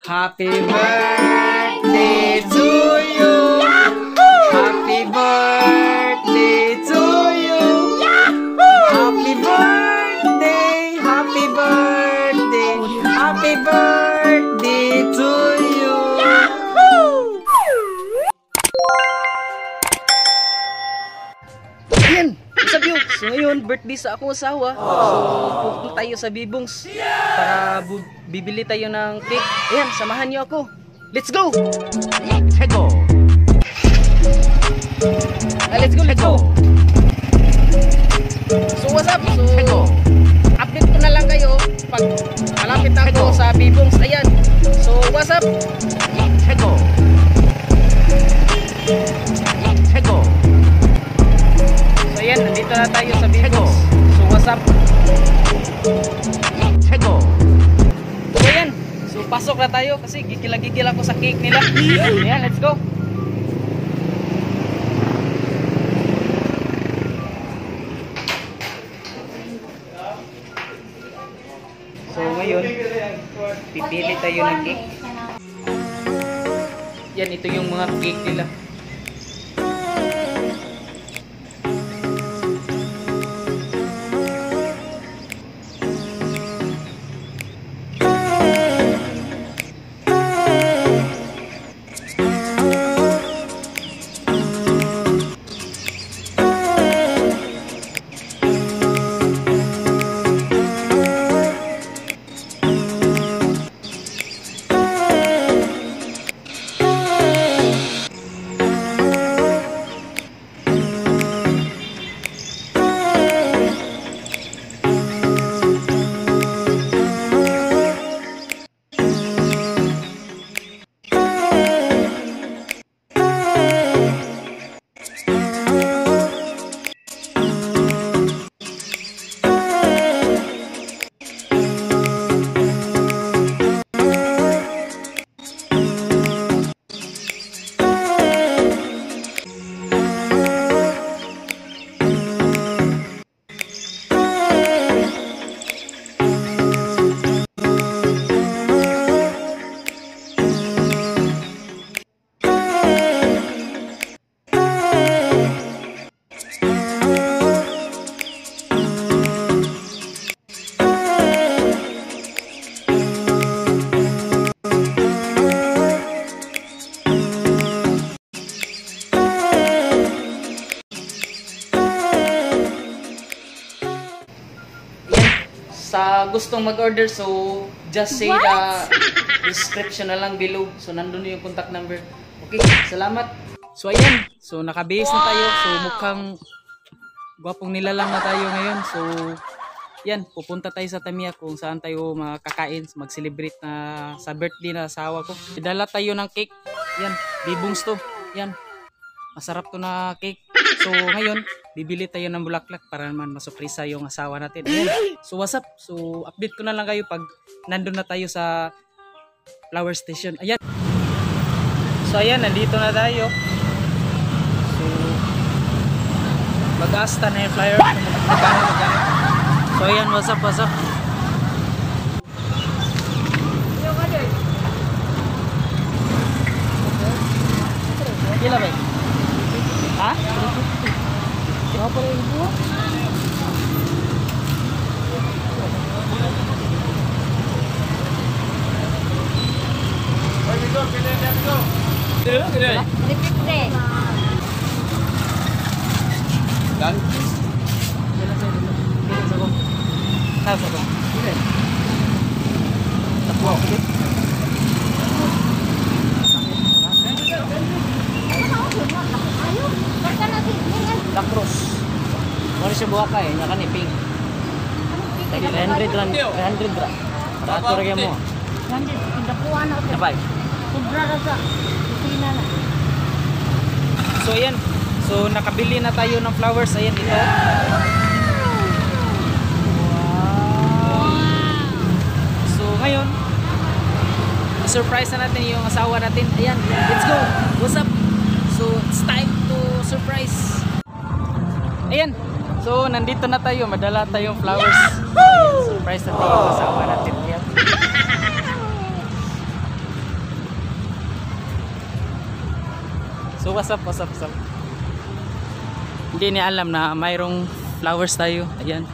Happy birthday to you. Happy birthday to you. Happy birthday, happy birthday, happy birthday to you. Ayan, sabi yun. So ngayon, birthday sa akong asawa. So pupunta tayo sa Bibongs para bibili tayo ng cake. Ayan, samahan niyo ako. Let's go! Let's go! Let's go, let's go! So what's up? So update ko na lang kayo pag malapit na ako sa Bibongs. Ayan. So what's up? Let's go! Let's go! So ayan, nandito na tayo sa Bibongs. So what's up? Let's go! So ayan, so pasok na tayo kasi gigil ako sa cake nila. Ayan, let's go. So ngayon, pipili tayo ng cake. Yan, ito yung mga cake nila. Sa gustong mag-order, so just say the description na lang below. So nandun yung contact number. Okay, salamat. So ayan, so nakabihis na tayo. So mukhang gwapong nilalang na tayo ngayon. So yan, pupunta tayo sa Tamiya kung saan tayo makakain, mag-celebrate na sa birthday na asawa ko. Idala tayo ng cake. Yan, Bibongs to. Yan, masarap to na cake. So ngayon, bibili tayo ng bulaklak para naman masuprisa yung asawa natin. Ayan. So what's up? So update ko na lang kayo pag nandun na tayo sa flower station. Ayan. So ayan, nandito na tayo. So mag-asta na yung flyer. So ayan, what's up, what's up? Gila ba? Ha? Berapa ribu? Lakros. Mari siya buha ka eh, nya kan pink. 300 lang, 300 ra. Para ato ra mo. 100 dakuan na. Napay. Sobra ra sa kusina na. So ayan. So nakabili na tayo ng flowers. Ayan ito. Wow. So ngayon, surprise na natin yung asawa natin. Ayan, let's go. What's up? So it's time to surprise. Ayan. So nandito na tayo, madala tayong flowers. Ayan, surprise natin yung asawa natin. Ayan. what's up, what's up, what's up? Hindi niya alam na mayroong flowers tayo. Ayan.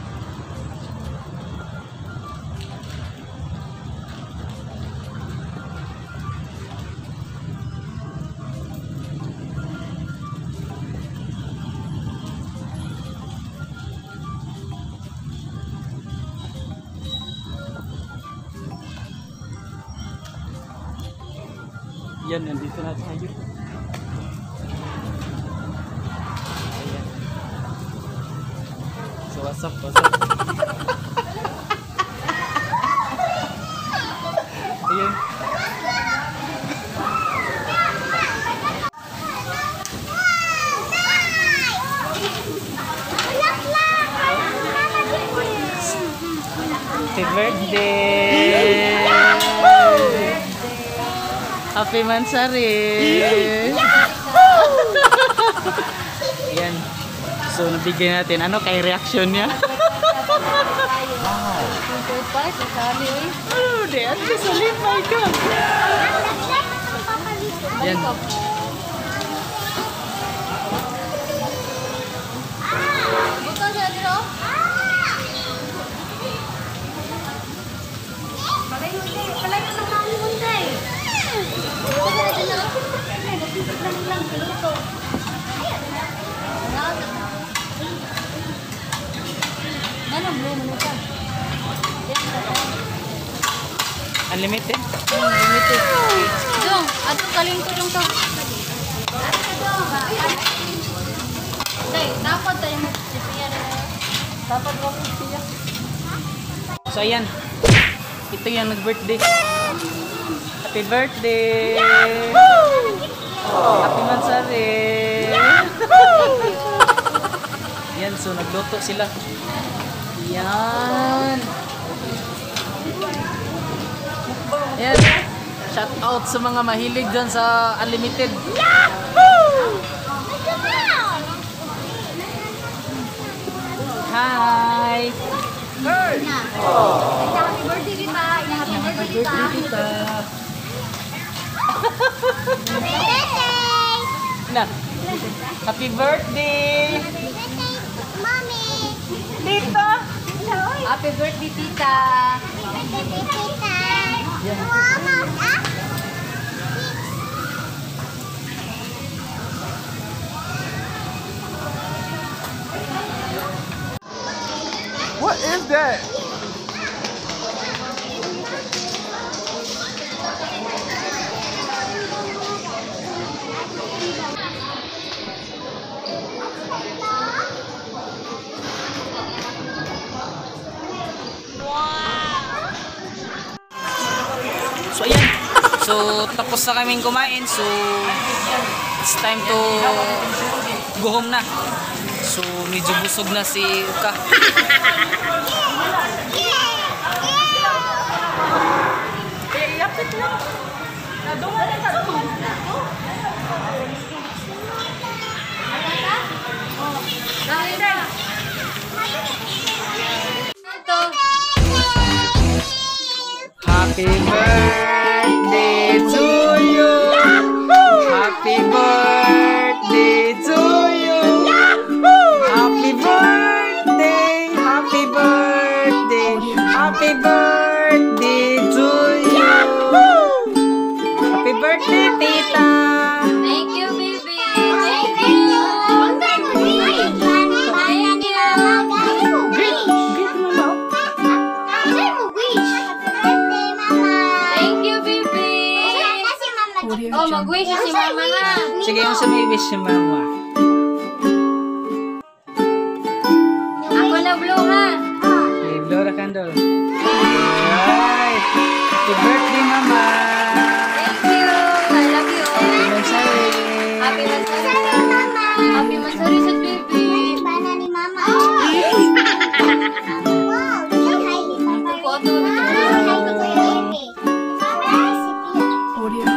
Yan, nandito na tayo. Ayan. So, what's up, what's up? Ayan. Happy birthday! Happy Mansari! Ayan. So, nabigyan natin. Ano kay reaction niya? Wow. Oh, di. Ano ka salit? My God! Ayan. Unlimited? Unlimited. Dong, ato kaling ko dong to. Okay, dapat tayo magsipiya na. Dapat ko magsipiya. So, ayan. Ito yung nag-birthday. Happy birthday! Happy Mansari! Yan, so nagluto sila. Yan. Yan. Shout out sa mga mahilig dyan sa Unlimited. Hi! Happy birthday kita. Happy birthday kita. Na. Happy birthday! Mommy. Tita! Happy birthday tita. What is that? So ayan. So tapos na kaming kumain. So it's time to go home na. So medyo busog na si Uka. Happy birthday to you. Happy birthday to you. Happy birthday. Happy birthday. Happy birthday to you. Happy birthday, Tita. Thank you, baby. Thank you. Thank you, baby. Oh, mag-wish si mama nga. Sige, yung sumi-wish si Mama. Ako na blow ha. Okay, blow the candle. Alright. Happy birthday, Mama. Thank you. I love you. Happy Mansari. Happy Mansari. Happy Mansari sa baby. Ni mama. Ang kuko to. Audio.